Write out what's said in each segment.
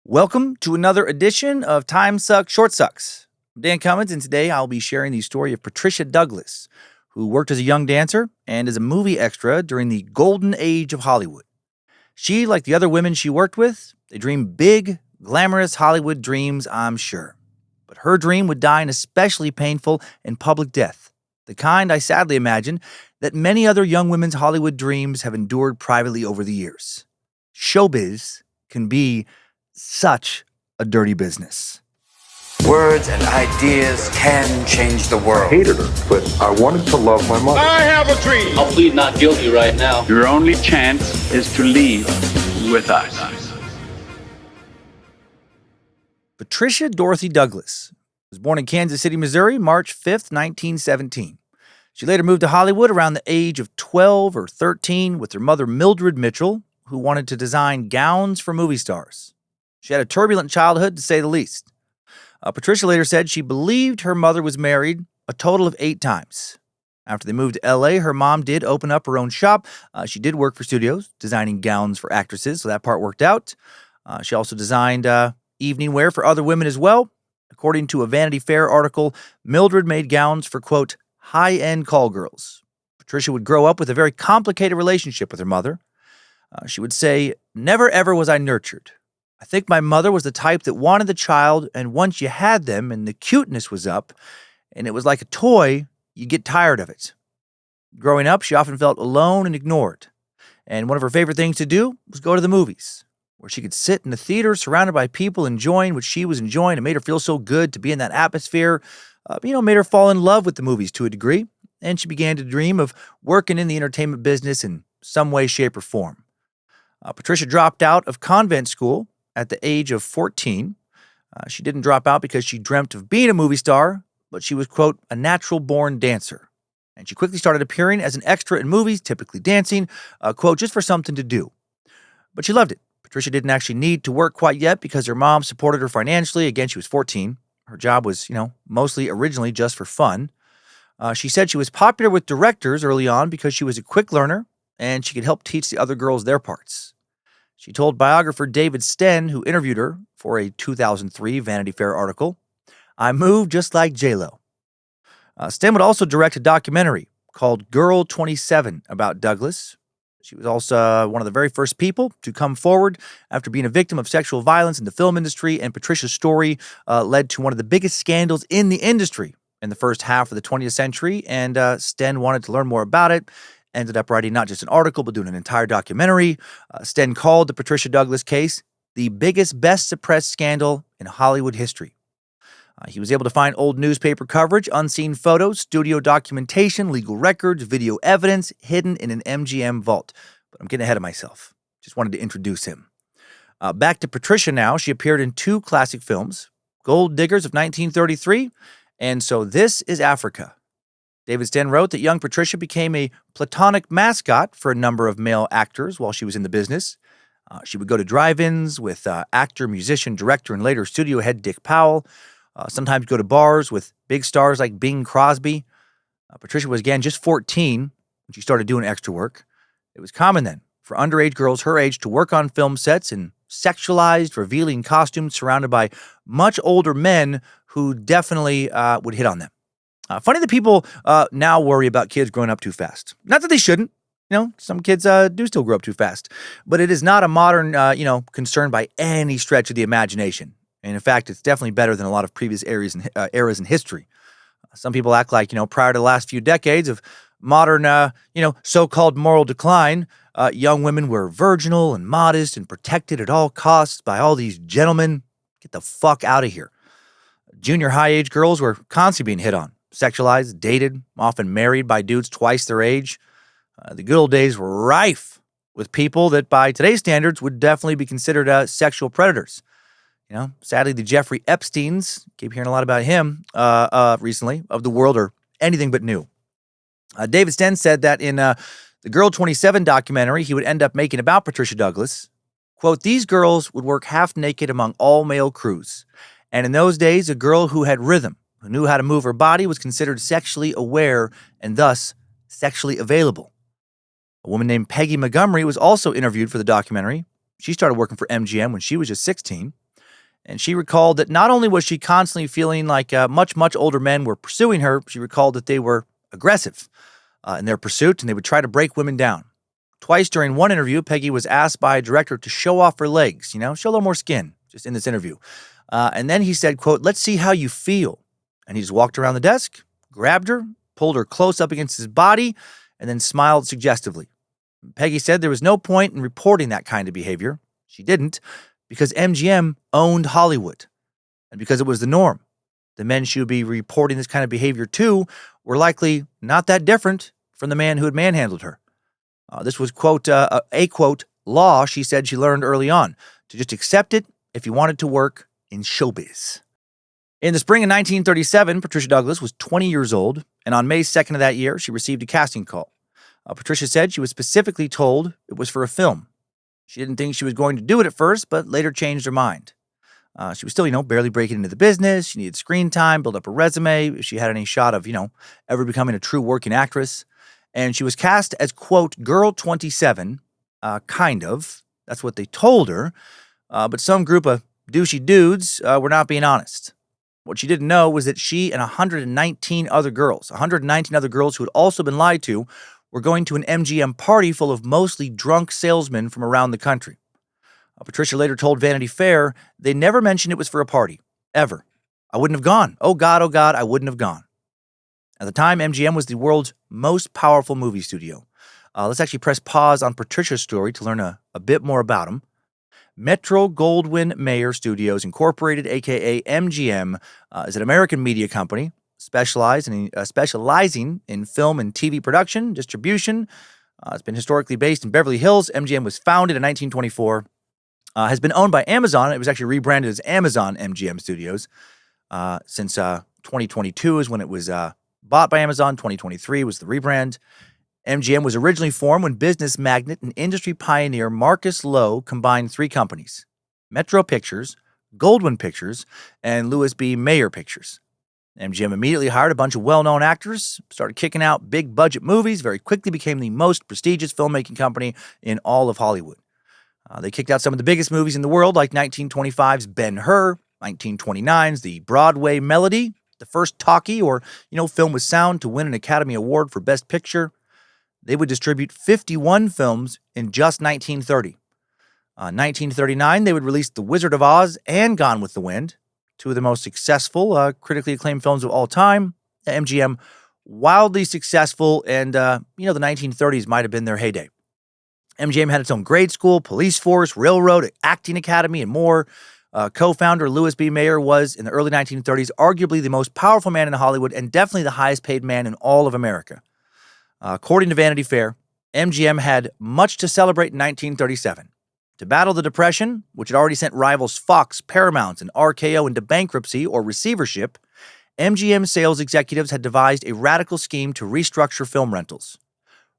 Welcome to another edition of Time Sucks, Short Sucks. I'm Dan Cummins, and today I'll be sharing the story of Patricia Douglas, who worked as a young dancer and as a movie extra during the golden age of Hollywood. She, like the other women she worked with, they dreamed big, glamorous Hollywood dreams, I'm sure. But her dream would die an especially painful and public death, the kind I sadly imagine that many other young women's Hollywood dreams have endured privately over the years. Showbiz can be such a dirty business. Words and ideas can change the world. I hated her, but I wanted to love my mother. I have a dream. I'll plead not guilty right now. Your only chance is to leave with us. Patricia Dorothy Douglas was born in Kansas City, Missouri, March 5th, 1917. She later moved to Hollywood around the age of 12 or 13 with her mother Mildred Mitchell, who wanted to design gowns for movie stars. She had a turbulent childhood, to say the least. Patricia later said she believed her mother was married a total of 8 times. After they moved to L.A., her mom did open up her own shop. She did work for studios, designing gowns for actresses, so that part worked out. She also designed evening wear for other women as well. According to a Vanity Fair article, Mildred made gowns for, quote, high-end call girls. Patricia would grow up with a very complicated relationship with her mother. She would say, "Never ever was I nurtured. I think my mother was the type that wanted the child, and once you had them and the cuteness was up, and it was like a toy, you get tired of it." Growing up, she often felt alone and ignored. And one of her favorite things to do was go to the movies, where she could sit in the theater surrounded by people enjoying what she was enjoying. It made her feel so good to be in that atmosphere. Made her fall in love with the movies to a degree. And she began to dream of working in the entertainment business in some way, shape, or form. Patricia dropped out of convent school at the age of 14. She didn't drop out because she dreamt of being a movie star, but she was, quote, a natural-born dancer. And she quickly started appearing as an extra in movies, typically dancing, quote, just for something to do. But she loved it. Patricia didn't actually need to work quite yet because her mom supported her financially. Again, she was 14. Her job was, mostly originally just for fun. She said she was popular with directors early on because she was a quick learner and she could help teach the other girls their parts. She told biographer David Sten, who interviewed her for a 2003 Vanity Fair article, "I moved just like J-Lo." Sten would also direct a documentary called Girl 27 about Douglas. She was also one of the very first people to come forward after being a victim of sexual violence in the film industry, and Patricia's story led to one of the biggest scandals in the industry in the first half of the 20th century, and Sten wanted to learn more about it. Ended up writing not just an article, but doing an entire documentary. Sten called the Patricia Douglas case the biggest, best suppressed scandal in Hollywood history. He was able to find old newspaper coverage, unseen photos, studio documentation, legal records, video evidence hidden in an MGM vault. But I'm getting ahead of myself. Just wanted to introduce him. Back to Patricia now. She appeared in 2 classic films, Gold Diggers of 1933, and So This Is Africa. David Sten wrote that young Patricia became a platonic mascot for a number of male actors while she was in the business. She would go to drive-ins with actor, musician, director, and later studio head Dick Powell. Sometimes go to bars with big stars like Bing Crosby. Patricia was, again, just 14 when she started doing extra work. It was common then for underage girls her age to work on film sets in sexualized, revealing costumes surrounded by much older men who definitely would hit on them. Funny that people now worry about kids growing up too fast. Not that they shouldn't. Some kids do still grow up too fast. But it is not a modern, concern by any stretch of the imagination. And in fact, it's definitely better than a lot of previous eras in history. Some people act like, prior to the last few decades of modern, so-called moral decline, young women were virginal and modest and protected at all costs by all these gentlemen. Get the fuck out of here. Junior high-age girls were constantly being hit on, sexualized, dated, often married by dudes twice their age. The good old days were rife with people that by today's standards would definitely be considered sexual predators. Sadly, the Jeffrey Epsteins, keep hearing a lot about him recently, of the world are anything but new. David Sten said that in the Girl 27 documentary he would end up making about Patricia Douglas, quote, "These girls would work half naked among all male crews. And in those days, a girl who had rhythm, who knew how to move her body, was considered sexually aware and thus sexually available." A woman named Peggy Montgomery was also interviewed for the documentary. She started working for MGM when she was just 16. And she recalled that not only was she constantly feeling like much older men were pursuing her, she recalled that they were aggressive in their pursuit and they would try to break women down. Twice during one interview, Peggy was asked by a director to show off her legs, show a little more skin just in this interview. And then he said, quote, "Let's see how you feel." And he just walked around the desk, grabbed her, pulled her close up against his body, and then smiled suggestively. Peggy said there was no point in reporting that kind of behavior. She didn't, because MGM owned Hollywood, and because it was the norm. The men she would be reporting this kind of behavior to were likely not that different from the man who had manhandled her. This was, quote, quote, law she said she learned early on, to just accept it if you wanted to work in showbiz. In the spring of 1937, Patricia Douglas was 20 years old, and on May 2nd of that year, she received a casting call. Patricia said she was specifically told it was for a film. She didn't think she was going to do it at first, but later changed her mind. She was still, barely breaking into the business. She needed screen time, build up a resume, if she had any shot of, ever becoming a true working actress. And she was cast as, quote, Girl 27, kind of. That's what they told her. But some group of douchey dudes were not being honest. What she didn't know was that she and 119 other girls who had also been lied to, were going to an MGM party full of mostly drunk salesmen from around the country. Patricia later told Vanity Fair they never mentioned it was for a party, ever. I wouldn't have gone. Oh God, I wouldn't have gone. At the time, MGM was the world's most powerful movie studio. Let's actually press pause on Patricia's story to learn a bit more about him. Metro-Goldwyn-Mayer Studios Incorporated, a.k.a. MGM, is an American media company specializing in film and TV production, distribution. It's been historically based in Beverly Hills. MGM was founded in 1924. Has been owned by Amazon. It was actually rebranded as Amazon MGM Studios since 2022 is when it was bought by Amazon. 2023 was the rebrand. MGM was originally formed when business magnate and industry pioneer Marcus Lowe combined three companies: Metro Pictures, Goldwyn Pictures, and Louis B. Mayer Pictures. MGM immediately hired a bunch of well-known actors, started kicking out big-budget movies, very quickly became the most prestigious filmmaking company in all of Hollywood. They kicked out some of the biggest movies in the world, like 1925's Ben-Hur, 1929's The Broadway Melody, the first talkie or, film with sound to win an Academy Award for Best Picture. They would distribute 51 films in just 1930. 1939, they would release The Wizard of Oz and Gone with the Wind, two of the most successful, critically acclaimed films of all time. MGM, wildly successful, and, the 1930s might have been their heyday. MGM had its own grade school, police force, railroad, acting academy, and more. Co-founder Louis B. Mayer was, in the early 1930s, arguably the most powerful man in Hollywood and definitely the highest paid man in all of America. According to Vanity Fair, MGM had much to celebrate in 1937. To battle the Depression, which had already sent rivals Fox, Paramount, and RKO into bankruptcy or receivership, MGM sales executives had devised a radical scheme to restructure film rentals.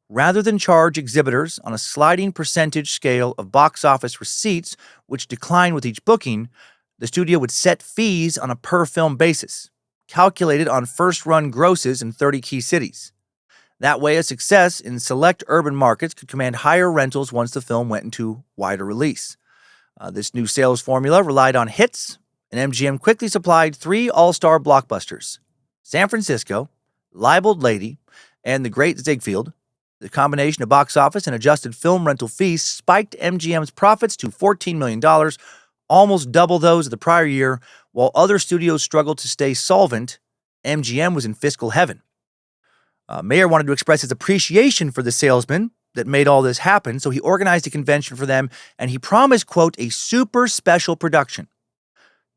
Rather than charge exhibitors on a sliding percentage scale of box office receipts, which declined with each booking, the studio would set fees on a per-film basis, calculated on first-run grosses in 30 key cities. That way, a success in select urban markets could command higher rentals once the film went into wider release. This new sales formula relied on hits, and MGM quickly supplied three all-star blockbusters: San Francisco, Libeled Lady, and The Great Ziegfeld. The combination of box office and adjusted film rental fees spiked MGM's profits to $14 million, almost double those of the prior year. While other studios struggled to stay solvent, MGM was in fiscal heaven. Mayer wanted to express his appreciation for the salesmen that made all this happen, so he organized a convention for them, and he promised, quote, a super special production.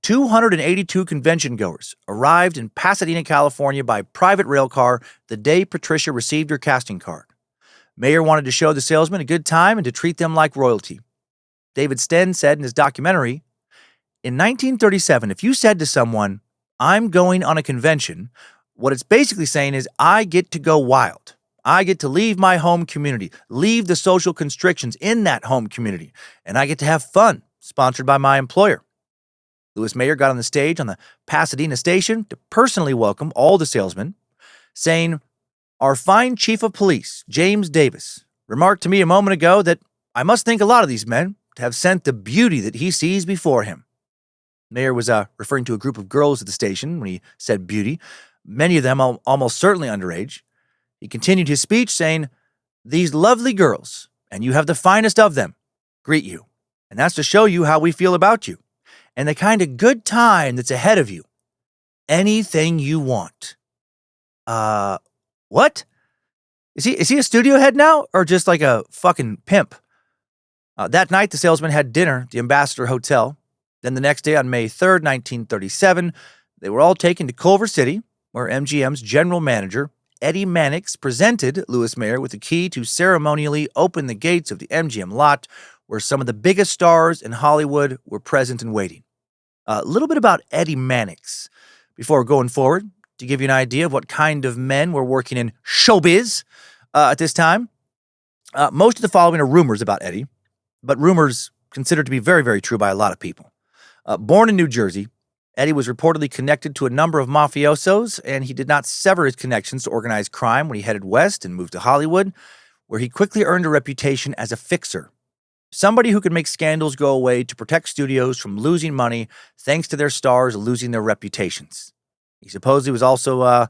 282 convention goers arrived in Pasadena, California by private rail car the day Patricia received her casting card. Mayer wanted to show the salesmen a good time and to treat them like royalty. David Sten said in his documentary, in 1937, if you said to someone, "I'm going on a convention," what it's basically saying is, I get to go wild. I get to leave my home community, leave the social constrictions in that home community, and I get to have fun, sponsored by my employer. Louis Mayer got on the stage on the Pasadena station to personally welcome all the salesmen, saying, "Our fine chief of police, James Davis, remarked to me a moment ago that I must thank a lot of these men to have sent the beauty that he sees before him." Mayer was referring to a group of girls at the station when he said beauty, many of them almost certainly underage. He continued his speech saying, "These lovely girls, and you have the finest of them, greet you. And that's to show you how we feel about you, and the kind of good time that's ahead of you. Anything you want." What? Is he a studio head now, or just like a fucking pimp? That night, the salesman had dinner at the Ambassador Hotel. Then the next day, on May 3rd, 1937, they were all taken to Culver City, where MGM's general manager, Eddie Mannix, presented Louis Mayer with the key to ceremonially open the gates of the MGM lot, where some of the biggest stars in Hollywood were present and waiting. A little bit about Eddie Mannix before going forward, to give you an idea of what kind of men were working in showbiz at this time. Most of the following are rumors about Eddie, but rumors considered to be very, very true by a lot of people. Born in New Jersey, Eddie was reportedly connected to a number of mafiosos, and he did not sever his connections to organized crime when he headed west and moved to Hollywood, where he quickly earned a reputation as a fixer. Somebody who could make scandals go away to protect studios from losing money thanks to their stars losing their reputations. He supposedly was also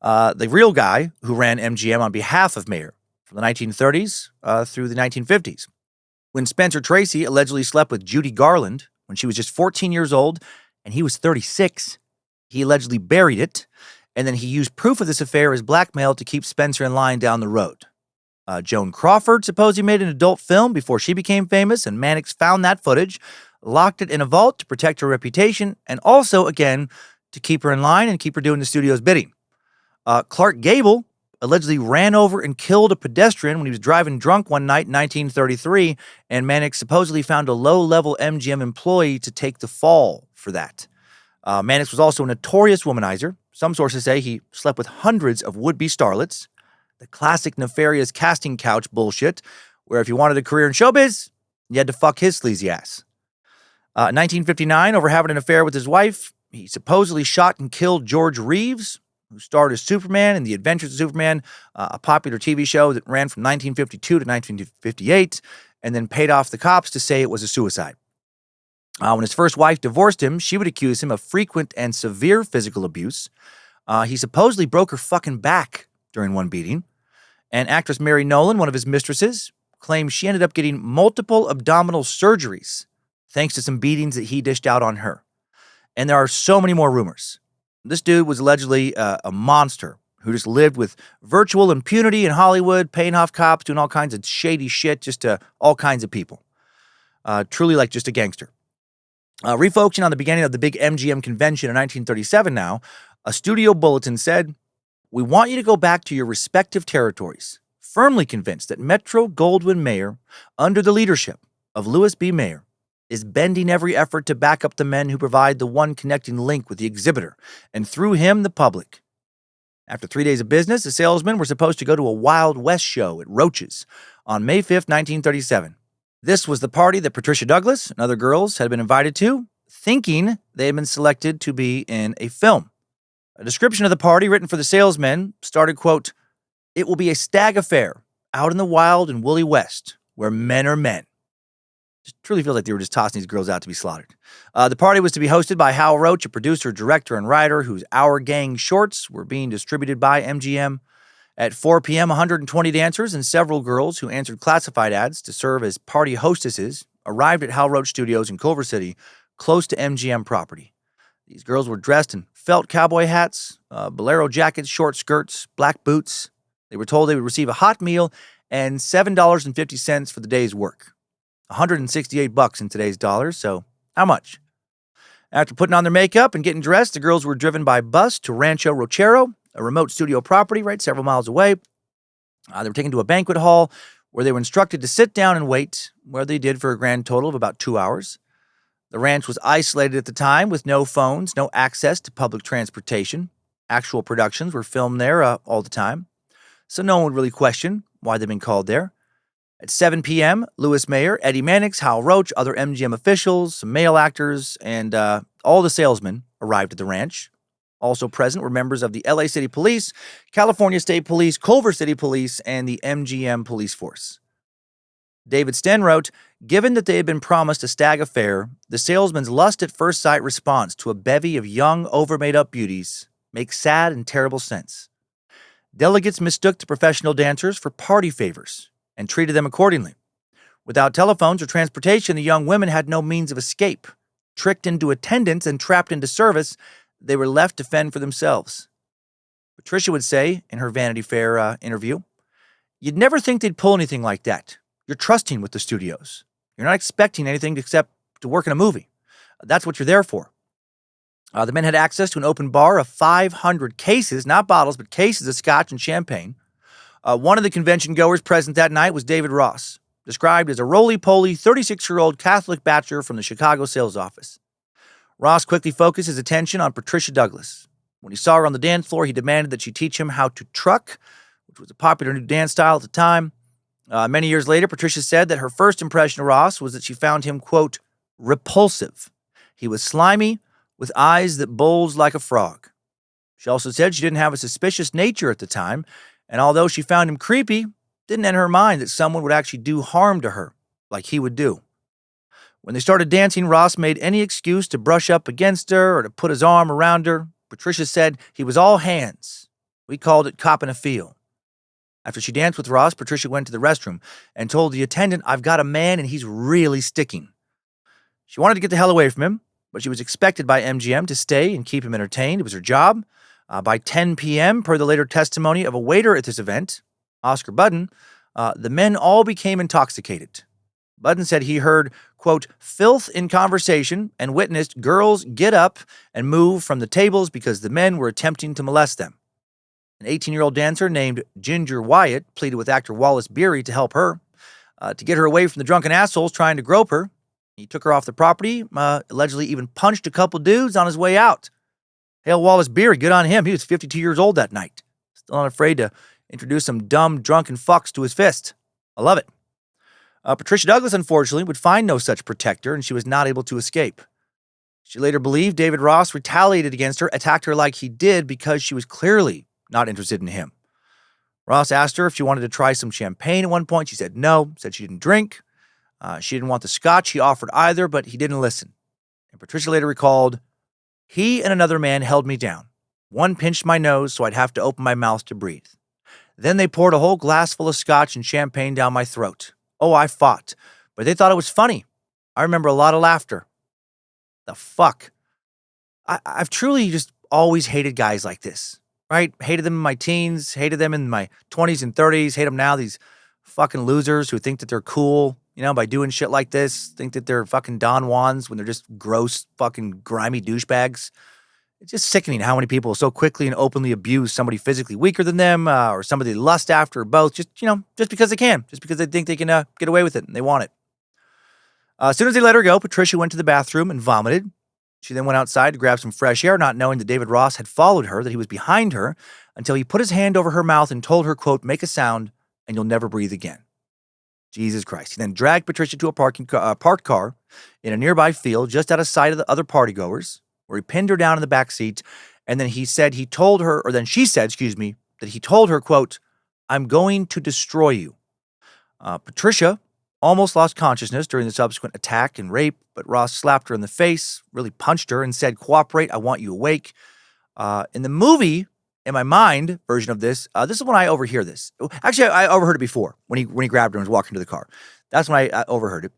the real guy who ran MGM on behalf of Mayer from the 1930s through the 1950s. When Spencer Tracy allegedly slept with Judy Garland when she was just 14 years old and he was 36, he allegedly buried it, and then he used proof of this affair as blackmail to keep Spencer in line down the road. Joan Crawford supposedly made an adult film before she became famous, and Mannix found that footage, locked it in a vault to protect her reputation, and also, again, to keep her in line and keep her doing the studio's bidding. Clark Gable allegedly ran over and killed a pedestrian when he was driving drunk one night in 1933, and Mannix supposedly found a low-level MGM employee to take the fall for that. Mannix was also a notorious womanizer. Some sources say he slept with hundreds of would-be starlets. The classic nefarious casting couch bullshit, where if you wanted a career in showbiz, you had to fuck his sleazy ass. In 1959, over having an affair with his wife, he supposedly shot and killed George Reeves, who starred as Superman in The Adventures of Superman, a popular TV show that ran from 1952 to 1958, and then paid off the cops to say it was a suicide. When his first wife divorced him, she would accuse him of frequent and severe physical abuse. He supposedly broke her fucking back during one beating. And actress Mary Nolan, one of his mistresses, claimed she ended up getting multiple abdominal surgeries thanks to some beatings that he dished out on her. And there are so many more rumors. This dude was allegedly a monster who just lived with virtual impunity in Hollywood, paying off cops, doing all kinds of shady shit just to all kinds of people. Truly like just a gangster. Refocusing on the beginning of the big MGM convention in 1937 now, a studio bulletin said, "We want you to go back to your respective territories, firmly convinced that Metro-Goldwyn-Mayer, under the leadership of Louis B. Mayer, is bending every effort to back up the men who provide the one connecting link with the exhibitor, and through him, the public." After 3 days of business, the salesmen were supposed to go to a Wild West show at Roach's on May 5th, 1937. This was the party that Patricia Douglas and other girls had been invited to, thinking they had been selected to be in a film. A description of the party written for the salesmen started, quote, "It will be a stag affair out in the wild and woolly West, where men are men." Just truly feels like they were just tossing these girls out to be slaughtered. The party was to be hosted by Hal Roach, a producer, director, and writer whose Our Gang shorts were being distributed by MGM. At 4 p.m., 120 dancers and several girls who answered classified ads to serve as party hostesses arrived at Hal Roach Studios in Culver City, close to MGM property. These girls were dressed in felt cowboy hats, bolero jackets, short skirts, black boots. They were told they would receive a hot meal and $7.50 for the day's work. $168 in today's dollars, so how much? After putting on their makeup and getting dressed, the girls were driven by bus to Rancho Rochero, a remote studio property right several miles away. They were taken to a banquet hall where they were instructed to sit down and wait, where they did for a grand total of about 2 hours. The ranch was isolated at the time with no phones, no access to public transportation. Actual productions were filmed there all the time, so no one would really question why they'd been called there. At 7 p.m., Louis Mayer, Eddie Mannix, Hal Roach, other MGM officials, some male actors, and all the salesmen arrived at the ranch. Also present were members of the LA City Police, California State Police, Culver City Police, and the MGM police force. David Sten wrote, Given that they had been promised a stag affair, the salesman's lust at first sight response to a bevy of young, over-made-up beauties makes sad and terrible sense. Delegates mistook the professional dancers for party favors and treated them accordingly. Without telephones or transportation, the young women had no means of escape. Tricked into attendance and trapped into service, they were left to fend for themselves. Patricia would say in her Vanity Fair interview, "You'd never think they'd pull anything like that. You're trusting with the studios. You're not expecting anything except to work in a movie. That's what you're there for." The men had access to an open bar of 500 cases, not bottles, but cases of scotch and champagne. One of the convention goers present that night was David Ross, described as a roly-poly 36-year-old Catholic bachelor from the Chicago sales office. Ross quickly focused his attention on Patricia Douglas. When he saw her on the dance floor, he demanded that she teach him how to truck, which was a popular new dance style at the time. Many years later, Patricia said that her first impression of Ross was that she found him, quote, repulsive. He was slimy, with eyes that bulged like a frog. She also said she didn't have a suspicious nature at the time, and although she found him creepy, didn't enter her mind that someone would actually do harm to her, like he would do. When they started dancing, Ross made any excuse to brush up against her or to put his arm around her. Patricia said he was all hands. We called it copping a feel. After she danced with Ross, Patricia went to the restroom and told the attendant, "I've got a man and he's really sticking." She wanted to get the hell away from him, but she was expected by MGM to stay and keep him entertained. It was her job. By 10 p.m., per the later testimony of a waiter at this event, Oscar Budden, the men all became intoxicated. Budden said he heard, quote, filth in conversation and witnessed girls get up and move from the tables because the men were attempting to molest them. An 18-year-old dancer named Ginger Wyatt pleaded with actor Wallace Beery to help her, to get her away from the drunken assholes trying to grope her. He took her off the property, allegedly even punched a couple dudes on his way out. Hail Wallace Beery, good on him. He was 52 years old that night. Still not afraid to introduce some dumb, drunken fucks to his fist. I love it. Patricia Douglas, unfortunately, would find no such protector, and she was not able to escape. She later believed David Ross retaliated against her, attacked her like he did because she was clearly not interested in him. Ross asked her if she wanted to try some champagne at one point. She said no, said she didn't drink. She didn't want the scotch he offered either, but he didn't listen. And Patricia later recalled, "He and another man held me down. One pinched my nose so I'd have to open my mouth to breathe. Then they poured a whole glass full of scotch and champagne down my throat. Oh, I fought, but they thought it was funny. I remember a lot of laughter." The fuck? I've truly just always hated guys like this, right? Hated them in my teens, hated them in my 20s and 30s, hate them now, these fucking losers who think that they're cool, by doing shit like this, think that they're fucking Don Juans when they're just gross, fucking grimy douchebags. It's just sickening how many people so quickly and openly abuse somebody physically weaker than them, or somebody they lust after, or both, just because they can, just because they think they can get away with it and they want it. As soon as they let her go, Patricia went to the bathroom and vomited. She then went outside to grab some fresh air, not knowing that David Ross had followed her, that he was behind her, until he put his hand over her mouth and told her, quote, "Make a sound and you'll never breathe again." Jesus Christ. He then dragged Patricia to a parked car in a nearby field just out of sight of the other partygoers, where he pinned her down in the back seat, and then she said, that he told her, quote, "I'm going to destroy you." Patricia almost lost consciousness during the subsequent attack and rape, but Ross slapped her in the face, really punched her, and said, "Cooperate, I want you awake." In the movie, in my mind version of this is when I overhear this. Actually, I overheard it before when he grabbed her and was walking to the car. That's when I overheard it.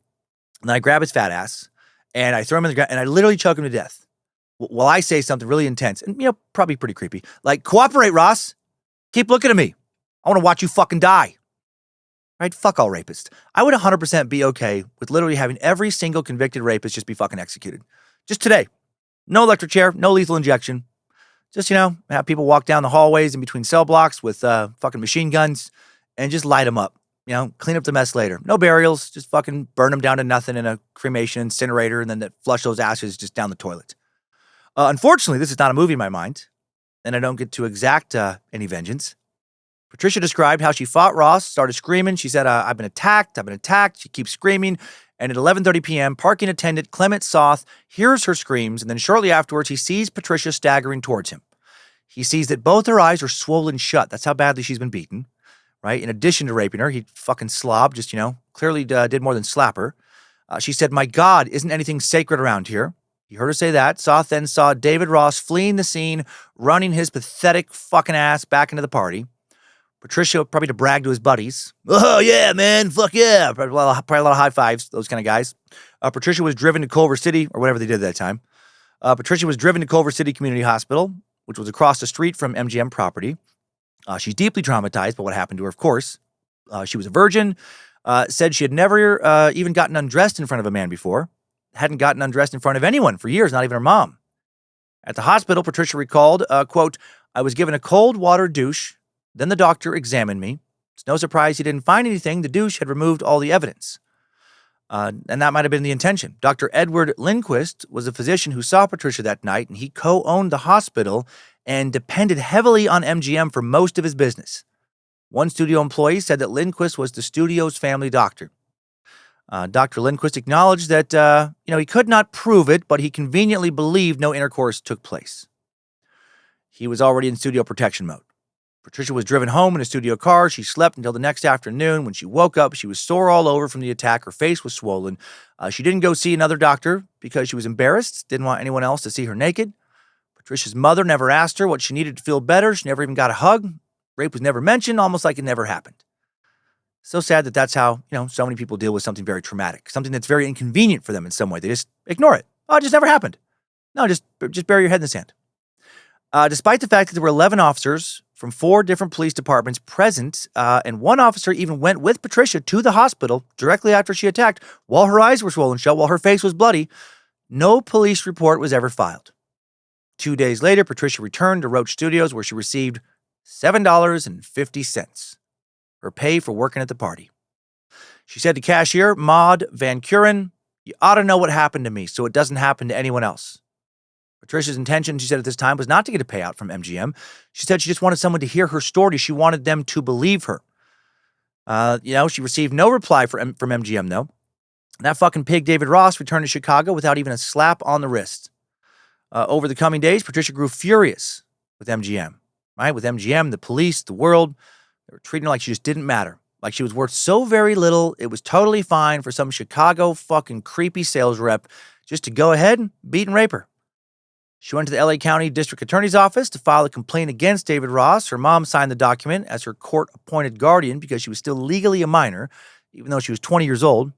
And then I grab his fat ass and I throw him in the ground and I literally choke him to death while I say something really intense and, probably pretty creepy. Like, "Cooperate, Ross. Keep looking at me. I want to watch you fucking die." Right? Fuck all rapists. I would 100% be okay with literally having every single convicted rapist just be fucking executed. Just today. No electric chair, no lethal injection. Just, have people walk down the hallways in between cell blocks with fucking machine guns and just light them up. Clean up the mess later. No burials. Just fucking burn them down to nothing in a cremation incinerator and then flush those ashes just down the toilet. Unfortunately, this is not a movie in my mind, and I don't get to exact any vengeance. Patricia described how she fought Ross, started screaming. She said, I've been attacked. She keeps screaming. And at 11:30 p.m., parking attendant Clement Soth hears her screams, and then shortly afterwards, he sees Patricia staggering towards him. He sees that both her eyes are swollen shut. That's how badly she's been beaten, right? In addition to raping her, he fucking slob, just, clearly did more than slap her. She said, "My God, isn't anything sacred around here?" He heard her say that. Then saw David Ross fleeing the scene, running his pathetic fucking ass back into the party. Patricia, probably to brag to his buddies. "Oh, yeah, man. Fuck yeah." Probably a lot of high fives, those kind of guys. Patricia was driven to Culver City, or whatever they did at that time. Patricia was driven to Culver City Community Hospital, which was across the street from MGM property. She's deeply traumatized by what happened to her, of course. She was a virgin, said she had never even gotten undressed in front of a man before, hadn't gotten undressed in front of anyone for years, not even her mom. At the hospital, Patricia recalled, quote, "I was given a cold water douche. Then the doctor examined me. It's no surprise he didn't find anything. The douche had removed all the evidence." And that might have been the intention. Dr. Edward Lindquist was a physician who saw Patricia that night, and he co-owned the hospital and depended heavily on MGM for most of his business. One studio employee said that Lindquist was the studio's family doctor. Dr. Lindquist acknowledged that, he could not prove it, but he conveniently believed no intercourse took place. He was already in studio protection mode. Patricia was driven home in a studio car. She slept until the next afternoon. When she woke up, she was sore all over from the attack. Her face was swollen. She didn't go see another doctor because she was embarrassed, didn't want anyone else to see her naked. Patricia's mother never asked her what she needed to feel better. She never even got a hug. Rape was never mentioned, almost like it never happened. So sad that that's how, so many people deal with something very traumatic, something that's very inconvenient for them in some way. They just ignore it. Oh, it just never happened. No, just bury your head in the sand. Despite the fact that there were 11 officers from 4 different police departments present, and one officer even went with Patricia to the hospital directly after she attacked, while her eyes were swollen shut, while her face was bloody, no police report was ever filed. 2 days later, Patricia returned to Roach Studios, where she received $7.50, her pay for working at the party. She said to cashier Maud Van Kuren, "You ought to know what happened to me so it doesn't happen to anyone else." Patricia's intention, she said at this time, was not to get a payout from MGM. She said she just wanted someone to hear her story. She wanted them to believe her. She received no reply from MGM, though. That fucking pig David Ross returned to Chicago without even a slap on the wrist. Over the coming days, Patricia grew furious with MGM. Right? With MGM, the police, the world, they were treating her like she just didn't matter. Like she was worth so very little, it was totally fine for some Chicago fucking creepy sales rep just to go ahead and beat and rape her. She went to the LA County District Attorney's Office to file a complaint against David Ross. Her mom signed the document as her court-appointed guardian because she was still legally a minor, even though she was 20 years old.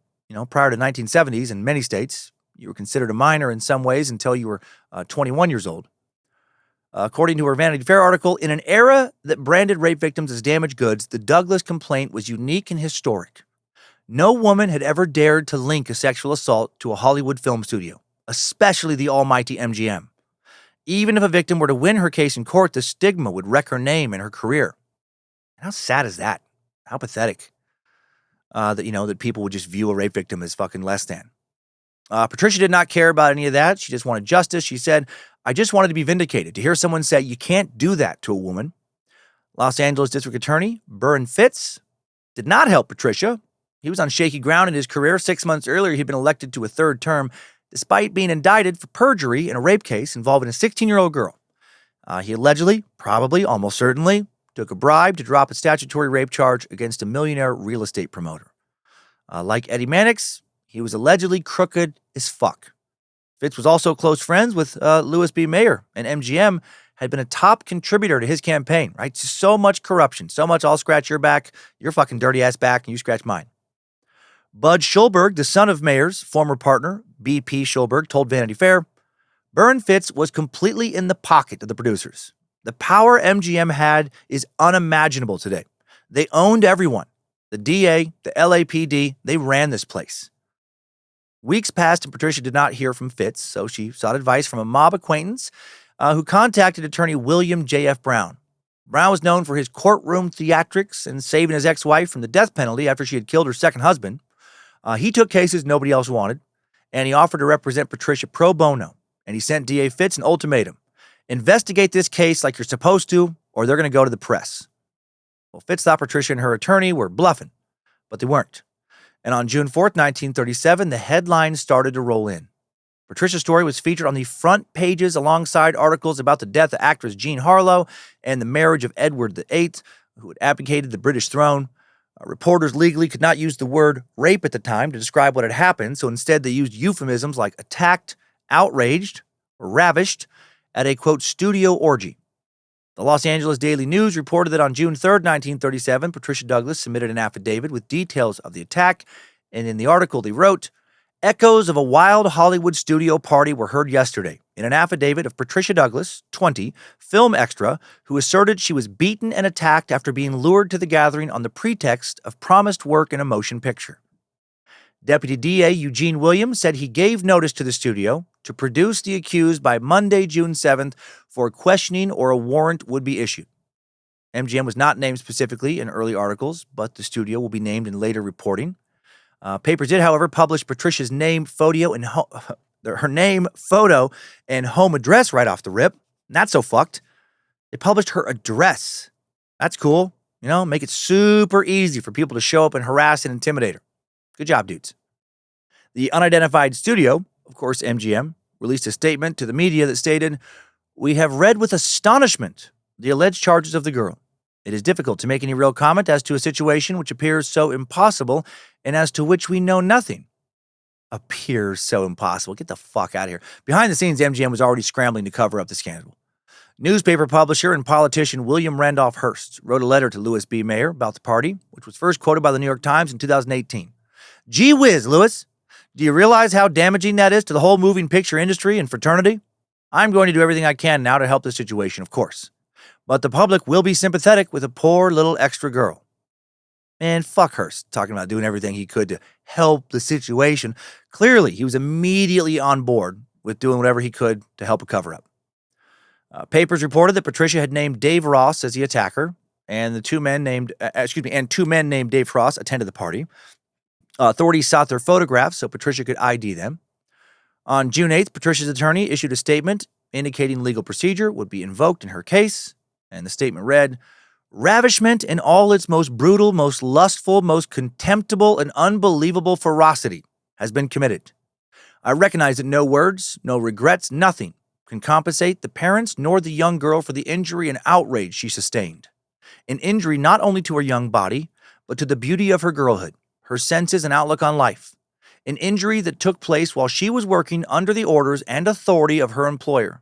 Prior to the 1970s, in many states, you were considered a minor in some ways until you were 21 years old. According to her Vanity Fair article, in an era that branded rape victims as damaged goods, the Douglas complaint was unique and historic. No woman had ever dared to link a sexual assault to a Hollywood film studio, especially the almighty MGM. Even if a victim were to win her case in court, the stigma would wreck her name and her career. How sad is that? How pathetic that people would just view a rape victim as fucking less than. Patricia did not care about any of that. She just wanted justice. She said, "I just wanted to be vindicated." To hear someone say, "You can't do that to a woman." Los Angeles District Attorney Burren Fitz did not help Patricia. He was on shaky ground in his career. 6 months earlier, he'd been elected to a 3rd term, despite being indicted for perjury in a rape case involving a 16-year-old girl. He allegedly, probably, almost certainly, took a bribe to drop a statutory rape charge against a millionaire real estate promoter. Like Eddie Mannix, he was allegedly crooked as fuck. Fitz was also close friends with Louis B. Mayer, and MGM had been a top contributor to his campaign, right? So much corruption, so much I'll scratch your back, your fucking dirty ass back, and you scratch mine. Bud Schulberg, the son of Mayer's former partner, B.P. Schulberg, told Vanity Fair, "Burren Fitz was completely in the pocket of the producers. The power MGM had is unimaginable today. They owned everyone. The DA, the LAPD, they ran this place." Weeks passed and Patricia did not hear from Fitz, so she sought advice from a mob acquaintance who contacted attorney William J.F. Brown. Brown was known for his courtroom theatrics and saving his ex-wife from the death penalty after she had killed her second husband. He took cases nobody else wanted, and he offered to represent Patricia pro bono, and he sent DA Fitz an ultimatum. "Investigate this case like you're supposed to, or they're going to go to the press." Well, Fitz thought Patricia and her attorney were bluffing, but they weren't. And on June 4th, 1937, the headlines started to roll in. Patricia's story was featured on the front pages alongside articles about the death of actress Jean Harlow and the marriage of Edward VIII, who had abdicated the British throne. Reporters legally could not use the word rape at the time to describe what had happened, so instead they used euphemisms like attacked, outraged, or ravished at a, quote, studio orgy. The Los Angeles Daily News reported that on June 3rd, 1937, Patricia Douglas submitted an affidavit with details of the attack, and in the article they wrote, "Echoes of a wild Hollywood studio party were heard yesterday in an affidavit of Patricia Douglas, 20, film extra, who asserted she was beaten and attacked after being lured to the gathering on the pretext of promised work in a motion picture." Deputy DA Eugene Williams said he gave notice to the studio to produce the accused by Monday, June 7th for questioning or a warrant would be issued. MGM was not named specifically in early articles, but the studio will be named in later reporting. Papers did, however, publish Patricia's name, photo, and home address right off the rip. Not so fucked. They published her address. That's cool. Make it super easy for people to show up and harass and intimidate her. Good job, dudes. The unidentified studio, of course MGM, released a statement to the media that stated, "We have read with astonishment the alleged charges of the girl. It is difficult to make any real comment as to a situation which appears so impossible and as to which we know nothing." Appears so impossible. Get the fuck out of here. Behind the scenes, MGM was already scrambling to cover up the scandal. Newspaper publisher and politician William Randolph Hearst wrote a letter to Louis B. Mayer about the party, which was first quoted by the New York Times in 2018. "Gee whiz, Louis. Do you realize how damaging that is to the whole moving picture industry and fraternity? I'm going to do everything I can now to help the situation, of course. But the public will be sympathetic with a poor little extra girl." Man, fuck Hearst, talking about doing everything he could to help the situation. Clearly, he was immediately on board with doing whatever he could to help a cover-up. Papers reported that Patricia had named Dave Ross as the attacker, and two men named Dave Ross attended the party. Authorities sought their photographs so Patricia could ID them. On June 8th, Patricia's attorney issued a statement indicating legal procedure would be invoked in her case, and the statement read, "Ravishment in all its most brutal, most lustful, most contemptible, and unbelievable ferocity has been committed. I recognize that no words, no regrets, nothing can compensate the parents nor the young girl for the injury and outrage she sustained. An injury not only to her young body, but to the beauty of her girlhood, her senses and outlook on life. An injury that took place while she was working under the orders and authority of her employer.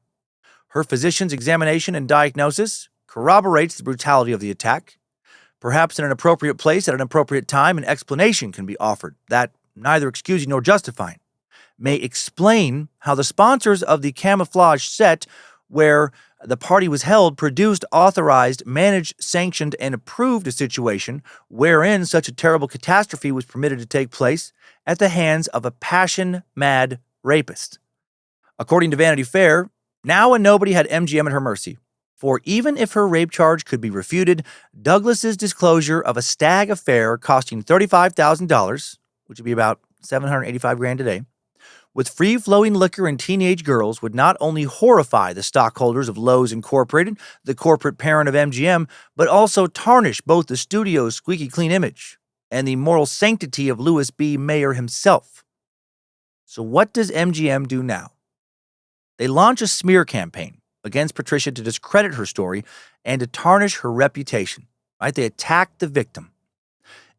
Her physician's examination and diagnosis corroborates the brutality of the attack. Perhaps in an appropriate place at an appropriate time, an explanation can be offered that, neither excusing nor justifying, may explain how the sponsors of the camouflage set where the party was held produced, authorized, managed, sanctioned, and approved a situation wherein such a terrible catastrophe was permitted to take place at the hands of a passion-mad rapist." According to Vanity Fair, now and nobody had MGM at her mercy. For even if her rape charge could be refuted, Douglas's disclosure of a stag affair costing $35,000, which would be about $785,000 today, with free-flowing liquor and teenage girls would not only horrify the stockholders of Lowe's Incorporated, the corporate parent of MGM, but also tarnish both the studio's squeaky clean image and the moral sanctity of Louis B. Mayer himself. So what does MGM do now? They launch a smear campaign against Patricia to discredit her story and to tarnish her reputation. Right? They attack the victim.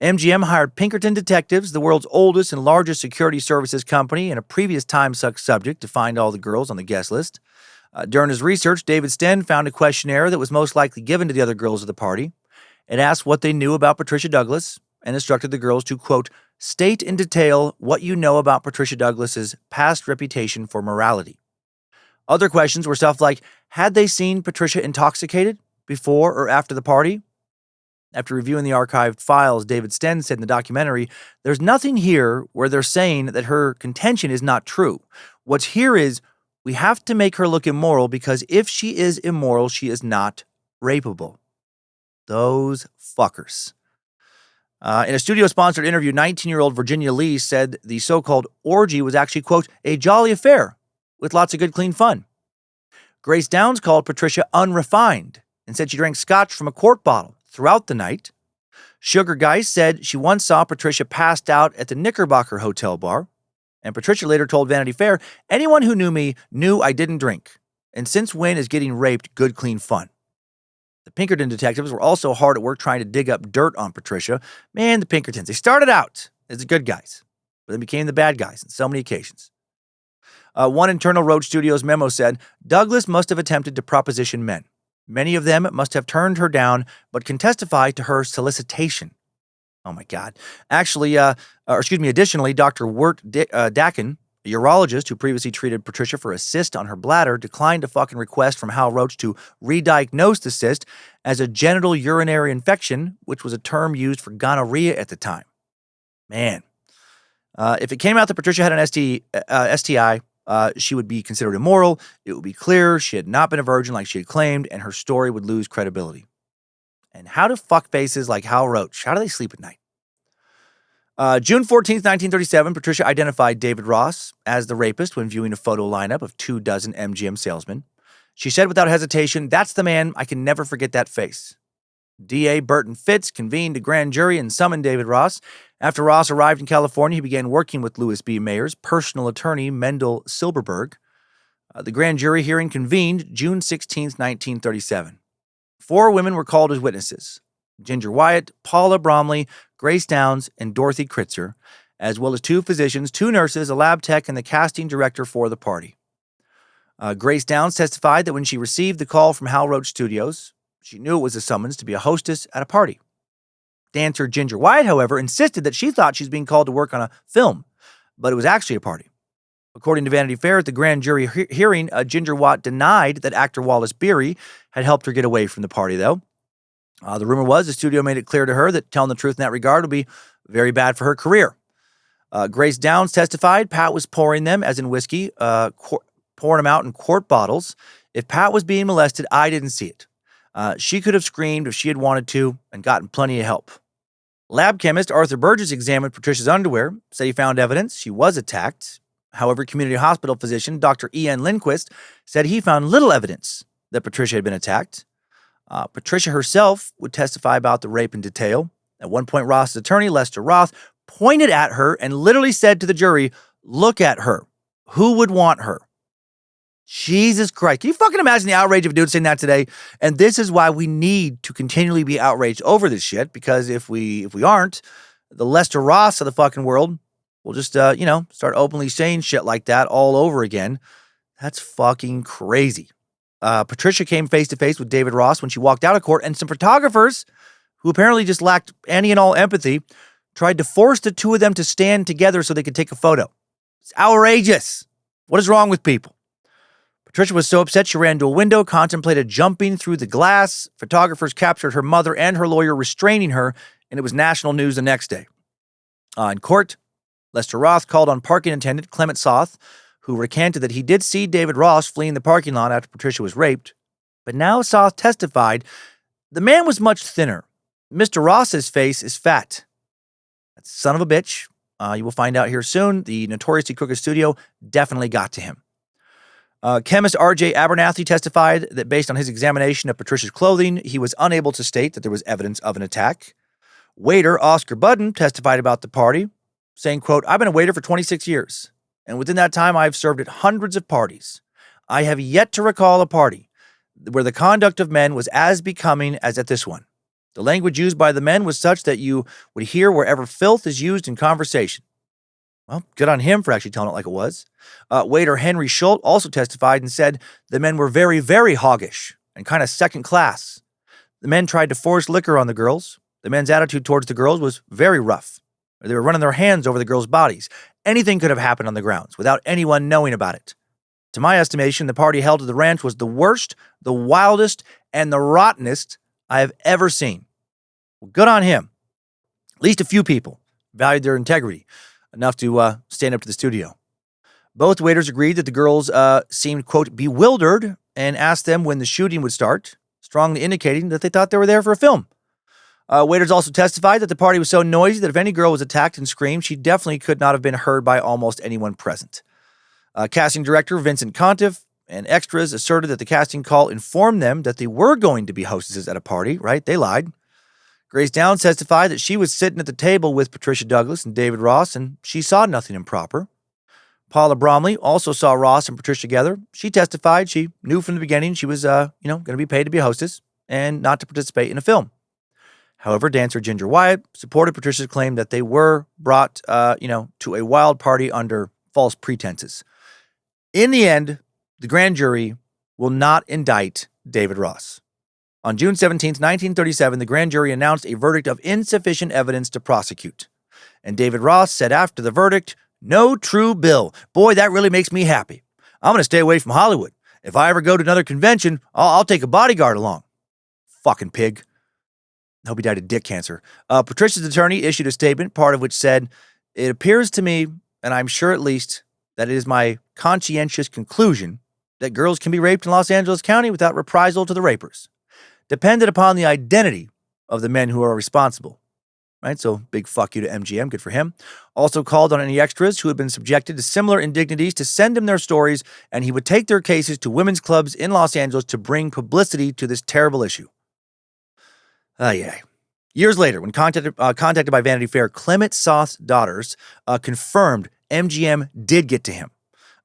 MGM hired Pinkerton Detectives, the world's oldest and largest security services company, and a previous time-suck subject to find all the girls on the guest list. During his research, David Sten found a questionnaire that was most likely given to the other girls of the party. It asked what they knew about Patricia Douglas and instructed the girls to, quote, "state in detail what you know about Patricia Douglas's past reputation for morality." Other questions were stuff like, had they seen Patricia intoxicated before or after the party? After reviewing the archived files, David Sten said in the documentary, "There's nothing here where they're saying that her contention is not true. What's here is we have to make her look immoral because if she is immoral, she is not rapeable." Those fuckers. In a studio-sponsored interview, 19-year-old Virginia Lee said the so-called orgy was actually, quote, "a jolly affair with lots of good, clean fun." Grace Downs called Patricia unrefined and said she drank scotch from a quart bottle throughout the night. Sugar Geist said she once saw Patricia passed out at the Knickerbocker Hotel bar. And Patricia later told Vanity Fair, "Anyone who knew me knew I didn't drink. And since when is getting raped good, clean fun?" The Pinkerton detectives were also hard at work trying to dig up dirt on Patricia. Man, the Pinkertons, they started out as the good guys, but then became the bad guys on so many occasions. One internal Roach Studios memo said, Douglas must have attempted to proposition men. Many of them must have turned her down, but can testify to her solicitation. Oh my God. Additionally, Dr. Wirt Dakin, a urologist who previously treated Patricia for a cyst on her bladder, declined a fucking request from Hal Roach to re-diagnose the cyst as a genital urinary infection, which was a term used for gonorrhea at the time. Man. If it came out that Patricia had an STI, she would be considered immoral. It would be clear she had not been a virgin like she had claimed, and her story would lose credibility. And how do fuckfaces like Hal Roach, how do they sleep at night? June 14th, 1937, Patricia identified David Ross as the rapist when viewing a photo lineup of 24 MGM salesmen. She said without hesitation, "That's the man. I can never forget that face." DA Burton Fitz convened a grand jury and summoned David Ross. After Ross arrived in California, he began working with Louis B. Mayer's personal attorney, Mendel Silberberg. The grand jury hearing convened June 16th, 1937. 4 women were called as witnesses: Ginger Wyatt, Paula Bromley, Grace Downs, and Dorothy Kritzer, as well as 2 physicians, 2 nurses, a lab tech, and the casting director for the party. Grace Downs testified that when she received the call from Hal Roach Studios, she knew it was a summons to be a hostess at a party. Dancer Ginger Wyatt, however, insisted that she thought she was being called to work on a film, but it was actually a party. According to Vanity Fair, at the grand jury hearing, Ginger Wyatt denied that actor Wallace Beery had helped her get away from the party, though. The rumor was the studio made it clear to her that telling the truth in that regard would be very bad for her career. Grace Downs testified Pat was pouring them, as in whiskey, pouring them out in quart bottles. If Pat was being molested, I didn't see it. She could have screamed if she had wanted to and gotten plenty of help. Lab chemist Arthur Burgess examined Patricia's underwear, said he found evidence she was attacked. However, community hospital physician Dr. E.N. Lindquist said he found little evidence that Patricia had been attacked. Patricia herself would testify about the rape in detail. At one point, Ross's attorney, Lester Roth, pointed at her and literally said to the jury, "Look at her. Who would want her?" Jesus Christ. Can you fucking imagine the outrage of a dude saying that today? And this is why we need to continually be outraged over this shit, because if we aren't, the Lester Ross of the fucking world will just, start openly saying shit like that all over again. That's fucking crazy. Patricia came face to face with David Ross when she walked out of court, and some photographers, who apparently just lacked any and all empathy, tried to force the 2 of them to stand together so they could take a photo. It's outrageous. What is wrong with people? Patricia was so upset she ran to a window, contemplated jumping through the glass. Photographers captured her mother and her lawyer restraining her, and it was national news the next day. In court, Lester Roth called on parking attendant Clement Soth, who recanted that he did see David Ross fleeing the parking lot after Patricia was raped. But now Soth testified the man was much thinner. Mr. Ross's face is fat. That son of a bitch, you will find out here soon, the notoriously crooked studio definitely got to him. Chemist R.J. Abernathy testified that based on his examination of Patricia's clothing, he was unable to state that there was evidence of an attack. Waiter Oscar Budden testified about the party, saying, quote, "I've been a waiter for 26 years. And within that time, I've served at hundreds of parties. I have yet to recall a party where the conduct of men was as becoming as at this one. The language used by the men was such that you would hear wherever filth is used in conversation." Well, good on him for actually telling it like it was. Waiter Henry Schultz also testified and said the men were very, very hoggish and kind of second class. The men tried to force liquor on the girls. The men's attitude towards the girls was very rough. They were running their hands over the girls' bodies. Anything could have happened on the grounds without anyone knowing about it. To my estimation, the party held at the ranch was the worst, the wildest, and the rottenest I have ever seen. Well, good on him. At least a few people valued their integrity enough to stand up to the studio. Both waiters agreed that the girls seemed, quote, bewildered, and asked them when the shooting would start, strongly indicating that they thought they were there for a film. Waiters also testified that the party was so noisy that if any girl was attacked and screamed, she definitely could not have been heard by almost anyone present. Casting director Vincent Contiff and extras asserted that the casting call informed them that they were going to be hostesses at a party, right? They lied. Grace Downs testified that she was sitting at the table with Patricia Douglas and David Ross, and she saw nothing improper. Paula Bromley also saw Ross and Patricia together. She testified she knew from the beginning she was, going to be paid to be a hostess. and not to participate in a film. However, dancer Ginger Wyatt supported Patricia's claim that they were brought, to a wild party under false pretenses. In the end, the grand jury will not indict David Ross. On June 17, 1937, the grand jury announced a verdict of insufficient evidence to prosecute. And David Ross said after the verdict, "No true bill. Boy, that really makes me happy. I'm going to stay away from Hollywood. If I ever go to another convention, I'll take a bodyguard along." Fucking pig. I hope he died of dick cancer. Patricia's attorney issued a statement, part of which said, "It appears to me, and I'm sure at least, that it is my conscientious conclusion that girls can be raped in Los Angeles County without reprisal to the rapers, dependent upon the identity of the men who are responsible." Right? So big fuck you to MGM. Good for him. Also called on any extras who had been subjected to similar indignities to send him their stories, and he would take their cases to women's clubs in Los Angeles to bring publicity to this terrible issue. Yeah. Years later, when contacted by Vanity Fair, Clement Soth's daughters confirmed MGM did get to him.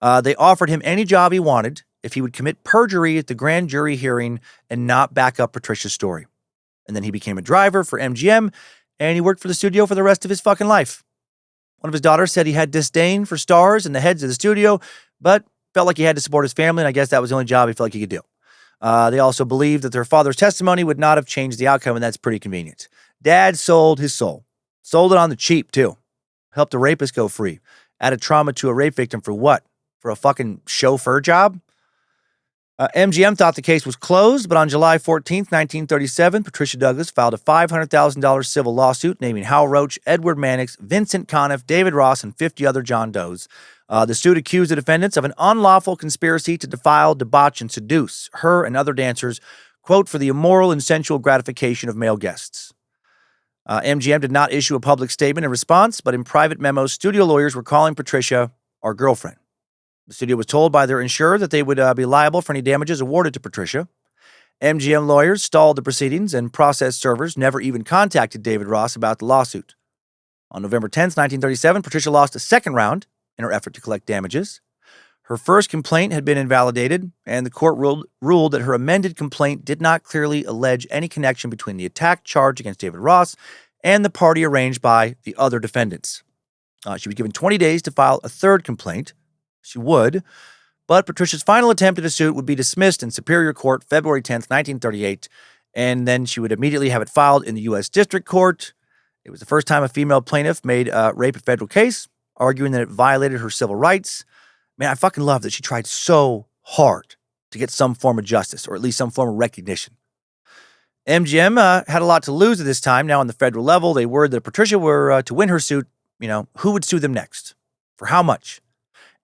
They offered him any job he wanted if he would commit perjury at the grand jury hearing and not back up Patricia's story. And then he became a driver for MGM, and he worked for the studio for the rest of his fucking life. One of his daughters said he had disdain for stars and the heads of the studio, but felt like he had to support his family, and I guess that was the only job he felt like he could do. They also believed that their father's testimony would not have changed the outcome, and that's pretty convenient. Dad sold his soul. Sold it on the cheap, too. Helped a rapist go free. Added trauma to a rape victim for what? For a fucking chauffeur job? MGM thought the case was closed, but on July 14th, 1937, Patricia Douglas filed a $500,000 civil lawsuit naming Hal Roach, Edward Mannix, Vincent Conniff, David Ross, and 50 other John Does. The suit accused the defendants of an unlawful conspiracy to defile, debauch, and seduce her and other dancers, quote, for the immoral and sensual gratification of male guests. MGM did not issue a public statement in response, but in private memos, studio lawyers were calling Patricia our girlfriend. The studio was told by their insurer that they would be liable for any damages awarded to Patricia. MGM lawyers stalled the proceedings, and process servers never even contacted David Ross about the lawsuit. On November 10th, 1937, Patricia lost a second round in her effort to collect damages. Her first complaint had been invalidated, and the court ruled that her amended complaint did not clearly allege any connection between the attack charged against David Ross and the party arranged by the other defendants. She was given 20 days to file a third complaint. She would, but Patricia's final attempt at a suit would be dismissed in Superior Court February 10th, 1938, and then she would immediately have it filed in the U.S. District Court. It was the first time a female plaintiff made rape a federal case, arguing that it violated her civil rights. Man, I fucking love that she tried so hard to get some form of justice, or at least some form of recognition. MGM had a lot to lose at this time. Now on the federal level, they worried that if Patricia were to win her suit, who would sue them next? For how much?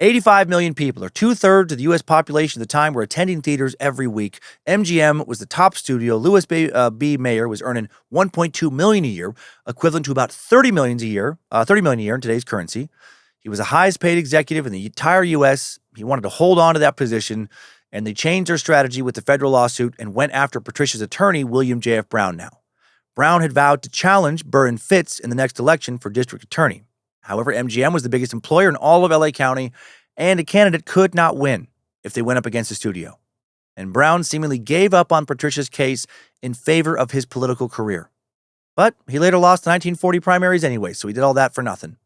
85 million people, or 2/3 of the U.S. population at the time, were attending theaters every week. MGM was the top studio. Louis B. Mayer was earning $1.2 million a year, equivalent to about $30 million a year in today's currency. He was the highest paid executive in the entire U.S. He wanted to hold on to that position, and they changed their strategy with the federal lawsuit and went after Patricia's attorney, William J.F. Brown now. Brown had vowed to challenge Burr and Fitz in the next election for district attorney. However, MGM was the biggest employer in all of LA County, and a candidate could not win if they went up against the studio. And Brown seemingly gave up on Patricia's case in favor of his political career. But he later lost the 1940 primaries anyway, so he did all that for nothing.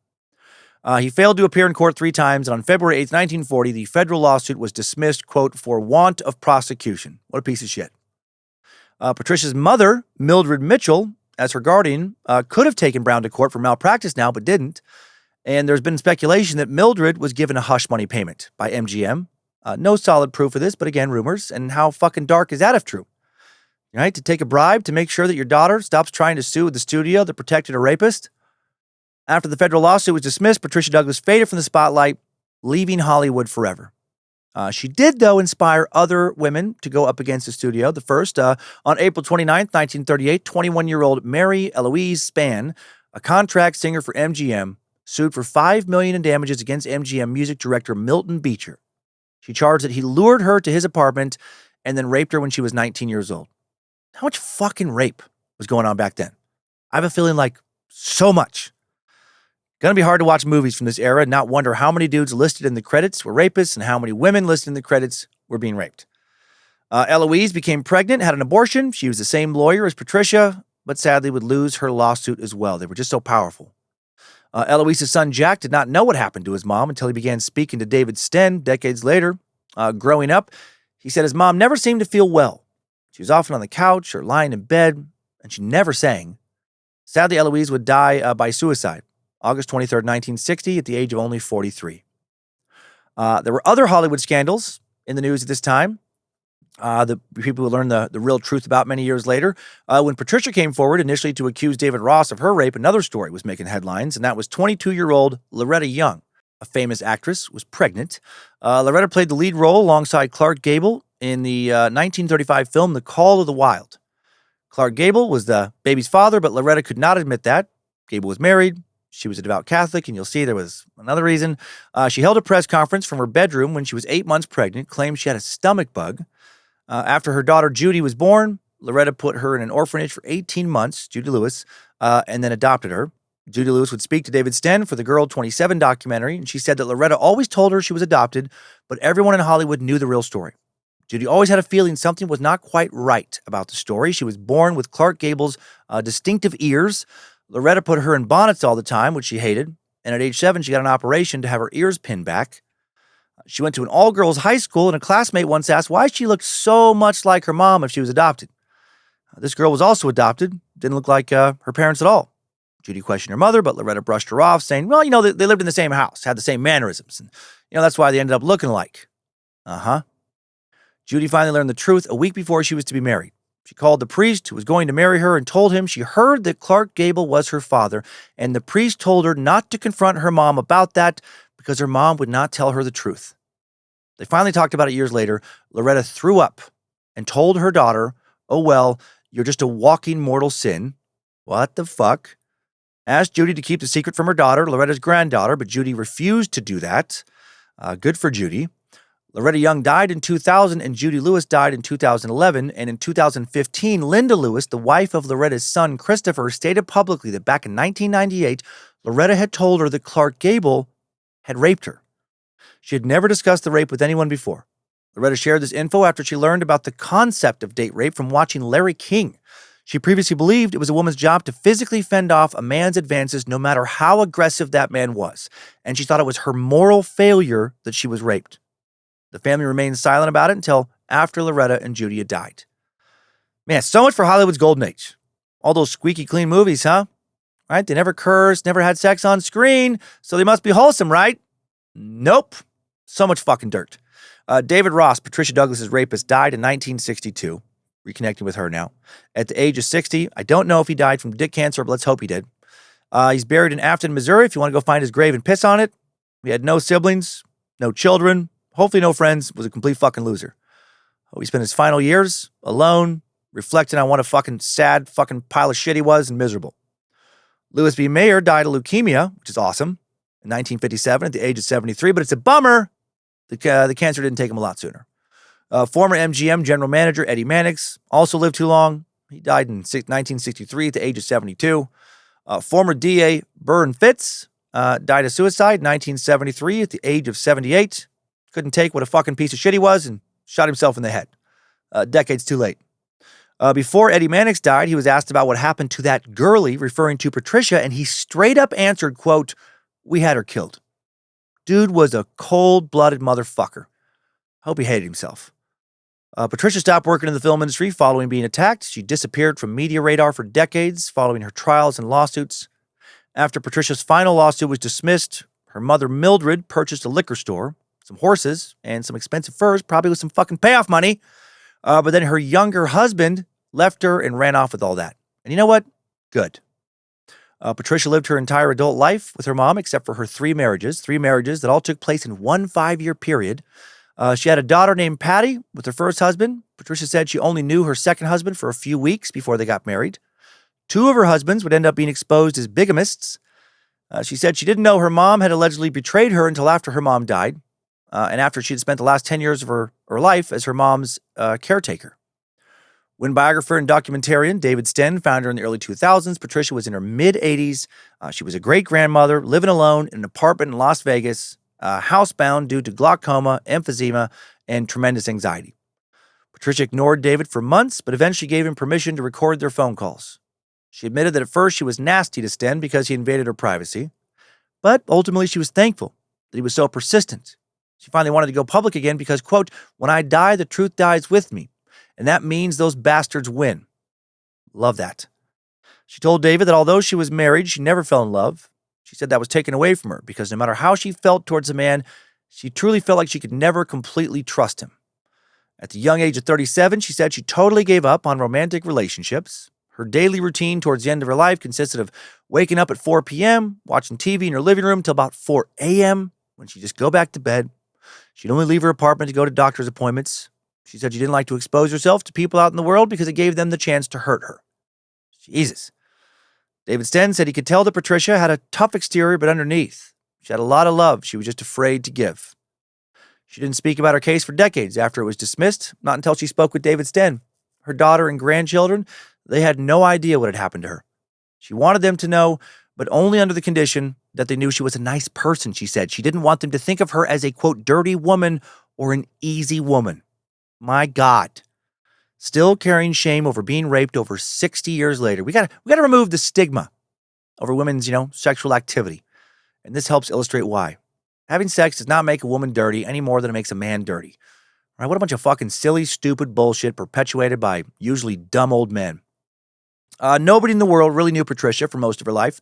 He failed to appear in court 3 times, and on February 8th, 1940, the federal lawsuit was dismissed, quote, for want of prosecution. What a piece of shit. Patricia's mother, Mildred Mitchell, as her guardian, could have taken Brown to court for malpractice now, but didn't. And there's been speculation that Mildred was given a hush money payment by MGM. No solid proof of this, but again, rumors. And how fucking dark is that if true? Right? To take a bribe to make sure that your daughter stops trying to sue the studio that protected a rapist? After the federal lawsuit was dismissed, Patricia Douglas faded from the spotlight, leaving Hollywood forever. She did, though, inspire other women to go up against the studio. The first, on April 29th, 1938, 21-year-old Mary Eloise Spann, a contract singer for MGM, sued for $5 million in damages against MGM music director Milton Beecher. She charged that he lured her to his apartment and then raped her when she was 19 years old. How much fucking rape was going on back then? I have a feeling like so much. Gonna be hard to watch movies from this era and not wonder how many dudes listed in the credits were rapists and how many women listed in the credits were being raped. Eloise became pregnant, had an abortion. She was the same lawyer as Patricia, but sadly would lose her lawsuit as well. They were just so powerful. Eloise's son Jack did not know what happened to his mom until he began speaking to David Sten decades later. Growing up, he said his mom never seemed to feel well. She was often on the couch or lying in bed, and she never sang. Sadly, Eloise would die by suicide, August 23rd, 1960, at the age of only 43. There were other Hollywood scandals in the news at this time. The people who learned the real truth about many years later. When Patricia came forward initially to accuse David Ross of her rape, another story was making headlines, and that was 22-year-old Loretta Young, a famous actress, was pregnant. Loretta played the lead role alongside Clark Gable in the 1935 film The Call of the Wild. Clark Gable was the baby's father, but Loretta could not admit that. Gable was married. She was a devout Catholic, and you'll see there was another reason. She held a press conference from her bedroom when she was 8 months pregnant, claimed she had a stomach bug. After her daughter Judy was born, Loretta put her in an orphanage for 18 months, Judy Lewis, and then adopted her. Judy Lewis would speak to David Sten for the Girl 27 documentary, and she said that Loretta always told her she was adopted, but everyone in Hollywood knew the real story. Judy always had a feeling something was not quite right about the story. She was born with Clark Gable's distinctive ears. Loretta put her in bonnets all the time, which she hated, and at age 7, she got an operation to have her ears pinned back. She went to an all-girls high school, and a classmate once asked why she looked so much like her mom if she was adopted. This girl was also adopted, didn't look like her parents at all. Judy questioned her mother, but Loretta brushed her off, saying, well, they lived in the same house, had the same mannerisms, and, that's why they ended up looking alike. Judy finally learned the truth a week before she was to be married. She called the priest who was going to marry her and told him she heard that Clark Gable was her father, and the priest told her not to confront her mom about that because her mom would not tell her the truth. They finally talked about it years later. Loretta threw up and told her daughter, oh, well, you're just a walking mortal sin. What the fuck? Asked Judy to keep the secret from her daughter, Loretta's granddaughter, but Judy refused to do that. Good for Judy. Loretta Young died in 2000, and Judy Lewis died in 2011. And in 2015, Linda Lewis, the wife of Loretta's son, Christopher, stated publicly that back in 1998, Loretta had told her that Clark Gable had raped her. She had never discussed the rape with anyone before. Loretta shared this info after she learned about the concept of date rape from watching Larry King. She previously believed it was a woman's job to physically fend off a man's advances no matter how aggressive that man was, and she thought it was her moral failure that she was raped. The family remained silent about it until after Loretta and Judy had died. Man, so much for Hollywood's golden age. All those squeaky clean movies, huh? Right? They never cursed, never had sex on screen, so they must be wholesome, right? Nope. So much fucking dirt. David Ross, Patricia Douglas's rapist, died in 1962. Reconnecting with her now. At the age of 60, I don't know if he died from dick cancer, but let's hope he did. He's buried in Afton, Missouri. If you want to go find his grave and piss on it. He had no siblings, no children, hopefully no friends, was a complete fucking loser. He spent his final years alone, reflecting on what a fucking sad fucking pile of shit he was and miserable. Louis B. Mayer died of leukemia, which is awesome, in 1957 at the age of 73, but it's a bummer. The cancer didn't take him a lot sooner. Former MGM general manager Eddie Mannix also lived too long. He died in 1963 at the age of 72. Former DA Burn Fitz died of suicide in 1973 at the age of 78. Couldn't take what a fucking piece of shit he was and shot himself in the head. Decades too late. Before Eddie Mannix died, he was asked about what happened to that girlie, referring to Patricia, and he straight up answered, quote, "We had her killed." Dude was a cold-blooded motherfucker. Hope he hated himself. Patricia stopped working in the film industry following being attacked. She disappeared from media radar for decades following her trials and lawsuits. After Patricia's final lawsuit was dismissed, her mother Mildred purchased a liquor store, some horses, and some expensive furs, probably with some fucking payoff money. But then her younger husband left her and ran off with all that. And you know what? Good. Patricia lived her entire adult life with her mom, except for her three marriages that all took place in one 5-year period. She had a daughter named Patty with her first husband. Patricia said she only knew her second husband for a few weeks before they got married. 2 of her husbands would end up being exposed as bigamists. She said she didn't know her mom had allegedly betrayed her until after her mom died, and after she had spent the last 10 years of her life as her mom's caretaker. When biographer and documentarian David Sten found her in the early 2000s, Patricia was in her mid-80s. She was a great-grandmother living alone in an apartment in Las Vegas, housebound due to glaucoma, emphysema, and tremendous anxiety. Patricia ignored David for months, but eventually gave him permission to record their phone calls. She admitted that at first she was nasty to Sten because he invaded her privacy, but ultimately she was thankful that he was so persistent. She finally wanted to go public again because, quote, "When I die, the truth dies with me, and that means those bastards win." Love that. She told David that although she was married, she never fell in love. She said that was taken away from her because no matter how she felt towards a man, she truly felt like she could never completely trust him. At the young age of 37, she said she totally gave up on romantic relationships. Her daily routine towards the end of her life consisted of waking up at 4 p.m., watching TV in her living room till about 4 a.m., when she'd just go back to bed. She'd only leave her apartment to go to doctor's appointments. She said she didn't like to expose herself to people out in the world because it gave them the chance to hurt her. Jesus. David Sten said he could tell that Patricia had a tough exterior, but underneath, she had a lot of love she was just afraid to give. She didn't speak about her case for decades after it was dismissed, not until she spoke with David Sten. Her daughter and grandchildren, they had no idea what had happened to her. She wanted them to know, but only under the condition that they knew she was a nice person, she said. She didn't want them to think of her as a, quote, dirty woman or an easy woman. My God. Still carrying shame over being raped over 60 years later. We gotta remove the stigma over women's, sexual activity. And this helps illustrate why. Having sex does not make a woman dirty any more than it makes a man dirty. All right, what a bunch of fucking silly, stupid bullshit perpetuated by usually dumb old men. Nobody in the world really knew Patricia for most of her life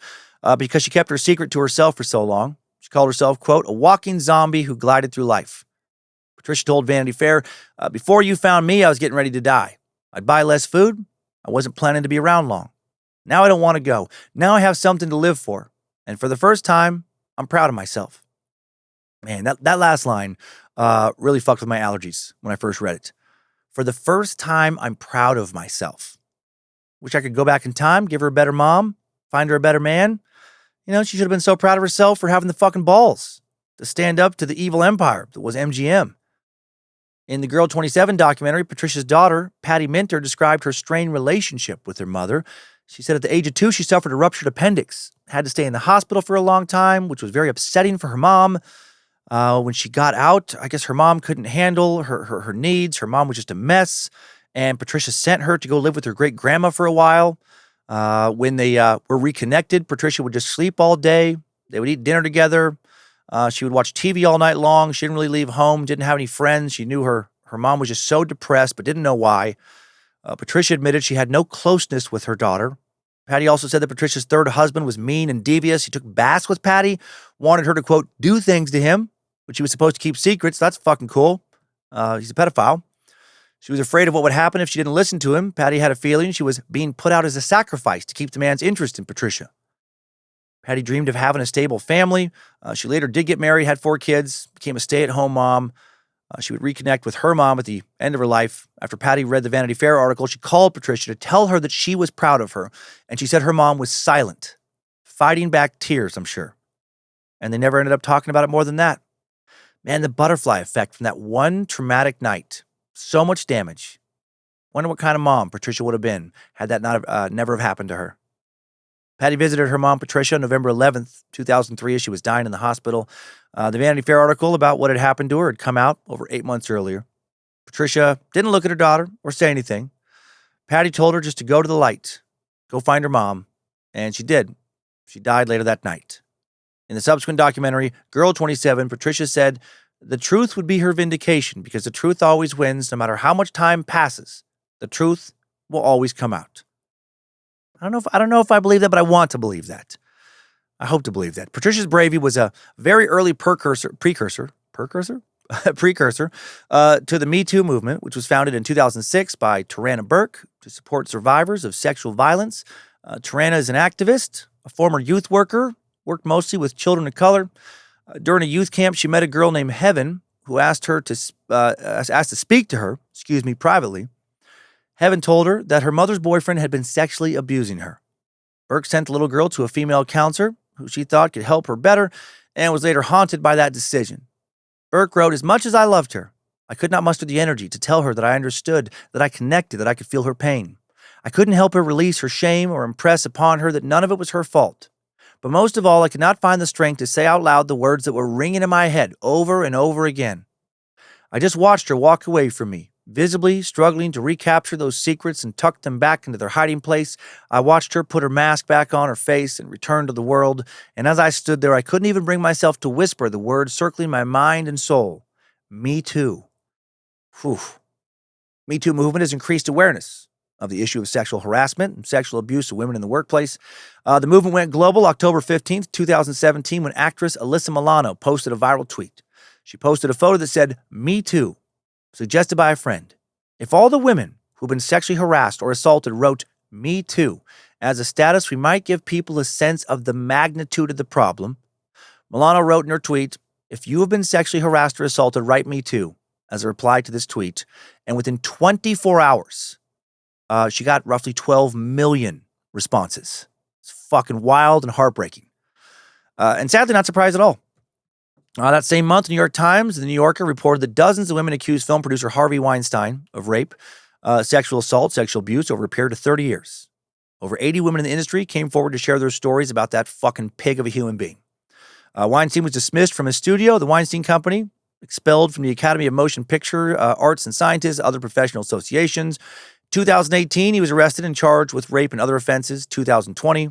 because she kept her secret to herself for so long. She called herself, quote, a walking zombie who glided through life. Patricia told Vanity Fair, before you found me, I was getting ready to die. I'd buy less food. I wasn't planning to be around long. Now I don't want to go. Now I have something to live for. And for the first time, I'm proud of myself. Man, that last line really fucked with my allergies when I first read it. For the first time, I'm proud of myself. Wish I could go back in time, give her a better mom, find her a better man. She should have been so proud of herself for having the fucking balls to stand up to the evil empire that was MGM. In the Girl 27 documentary, Patricia's daughter, Patty Minter, described her strained relationship with her mother. She said at the age of 2, she suffered a ruptured appendix, had to stay in the hospital for a long time, which was very upsetting for her mom. When she got out, I guess her mom couldn't handle her needs. Her mom was just a mess. And Patricia sent her to go live with her great-grandma for a while. When they were reconnected, Patricia would just sleep all day. They would eat dinner together. She would watch TV all night long. She didn't really leave home, didn't have any friends. She knew her mom was just so depressed, but didn't know why. Patricia admitted she had no closeness with her daughter. Patty also said that Patricia's third husband was mean and devious. He took baths with Patty, wanted her to, quote, do things to him, which he was supposed to keep secrets. That's fucking cool. He's a pedophile. She was afraid of what would happen if she didn't listen to him. Patty had a feeling she was being put out as a sacrifice to keep the man's interest in Patricia. Patty dreamed of having a stable family. She later did get married, had 4 kids, became a stay-at-home mom. She would reconnect with her mom at the end of her life. After Patty read the Vanity Fair article, she called Patricia to tell her that she was proud of her. And she said her mom was silent, fighting back tears, I'm sure. And they never ended up talking about it more than that. Man, the butterfly effect from that one traumatic night. So much damage. Wonder what kind of mom Patricia would have been had that never have happened to her. Patty visited her mom, Patricia, on November 11th, 2003, as she was dying in the hospital. The Vanity Fair article about what had happened to her had come out over 8 months earlier. Patricia didn't look at her daughter or say anything. Patty told her just to go to the light, go find her mom, and she did. She died later that night. In the subsequent documentary, Girl 27, Patricia said the truth would be her vindication because the truth always wins no matter how much time passes. The truth will always come out. I don't know if I believe that, but I want to believe that. I hope to believe that. Patricia's bravery was a very early precursor to the Me Too movement, which was founded in 2006 by Tarana Burke to support survivors of sexual violence. Tarana is an activist, a former youth worker, worked mostly with children of color. During a youth camp, she met a girl named Heaven who asked to speak to her, privately. Heaven told her that her mother's boyfriend had been sexually abusing her. Burke sent the little girl to a female counselor who she thought could help her better and was later haunted by that decision. Burke wrote, as much as I loved her, I could not muster the energy to tell her that I understood, that I connected, that I could feel her pain. I couldn't help her release her shame or impress upon her that none of it was her fault. But most of all, I could not find the strength to say out loud the words that were ringing in my head over and over again. I just watched her walk away from me, Visibly struggling to recapture those secrets and tuck them back into their hiding place, I watched her put her mask back on her face and return to the world, and as I stood there, I couldn't even bring myself to whisper the words circling my mind and soul. Me Too. Whew. Me Too movement has increased awareness of the issue of sexual harassment and sexual abuse of women in the workplace. The movement went global October 15th, 2017, when actress Alyssa Milano posted a viral tweet. She posted a photo that said, "Me Too," suggested by a friend. If all the women who've been sexually harassed or assaulted wrote "Me Too" as a status, we might give people a sense of the magnitude of the problem. Milano wrote in her tweet, "If you have been sexually harassed or assaulted, write "Me Too" as a reply to this tweet." And within 24 hours, she got roughly 12 million responses. It's fucking wild and heartbreaking. And sadly, not surprised at all. That same month, New York Times and The New Yorker reported that dozens of women accused film producer Harvey Weinstein of rape, sexual assault, sexual abuse over a period of 30 years. Over 80 women in the industry came forward to share their stories about that fucking pig of a human being. Weinstein was dismissed from his studio, the Weinstein Company, expelled from the Academy of Motion Picture Arts and Sciences, other professional associations. 2018, he was arrested and charged with rape and other offenses. 2020,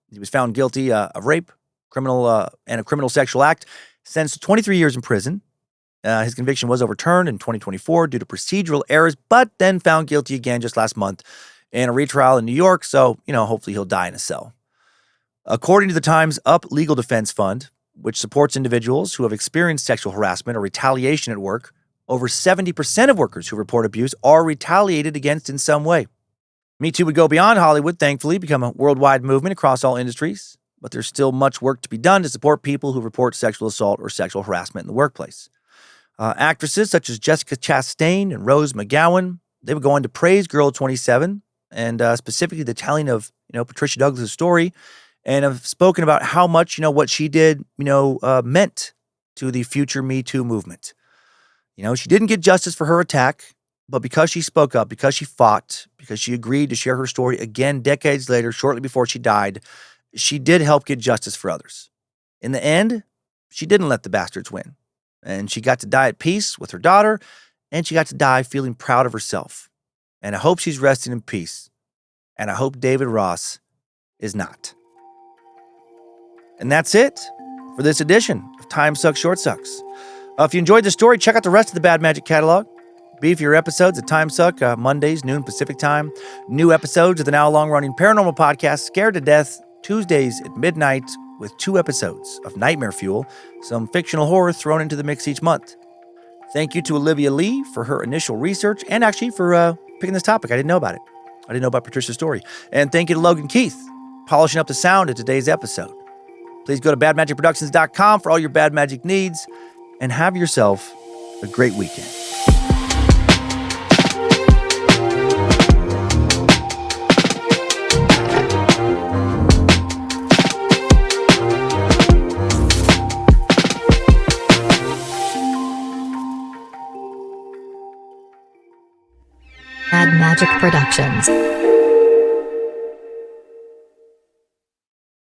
he was found guilty of rape, and a criminal sexual act, sentenced to 23 years in prison. His conviction was overturned in 2024 due to procedural errors, but then found guilty again just last month in a retrial in New York. So, hopefully he'll die in a cell. According to the Times Up Legal Defense Fund, which supports individuals who have experienced sexual harassment or retaliation at work, over 70% of workers who report abuse are retaliated against in some way. Me Too would go beyond Hollywood, thankfully, become a worldwide movement across all industries. But there's still much work to be done to support people who report sexual assault or sexual harassment in the workplace. Actresses such as Jessica Chastain and Rose McGowan, they would go on to praise Girl 27 and specifically the telling of, Patricia Douglas' story, and have spoken about how much, what she did, meant to the future Me Too movement. She didn't get justice for her attack, but because she spoke up, because she fought, because she agreed to share her story again decades later, shortly before she died, she did help get justice for others. In the end, she didn't let the bastards win. And she got to die at peace with her daughter, and she got to die feeling proud of herself. And I hope she's resting in peace. And I hope David Ross is not. And that's it for this edition of Time Sucks, Short Sucks. If you enjoyed the story, check out the rest of the Bad Magic catalog. Beefier episodes at Time Suck, Mondays, noon Pacific time. New episodes of the now long-running paranormal podcast, Scared to Death, Tuesdays at midnight, with 2 episodes of Nightmare Fuel, some fictional horror thrown into the mix each month. Thank you to Olivia Lee for her initial research and actually for picking this topic. I didn't know about it. I didn't know about Patricia's story. And thank you to Logan Keith, polishing up the sound of today's episode. Please go to badmagicproductions.com for all your Bad Magic needs, and have yourself a great weekend. Bad Magic Productions.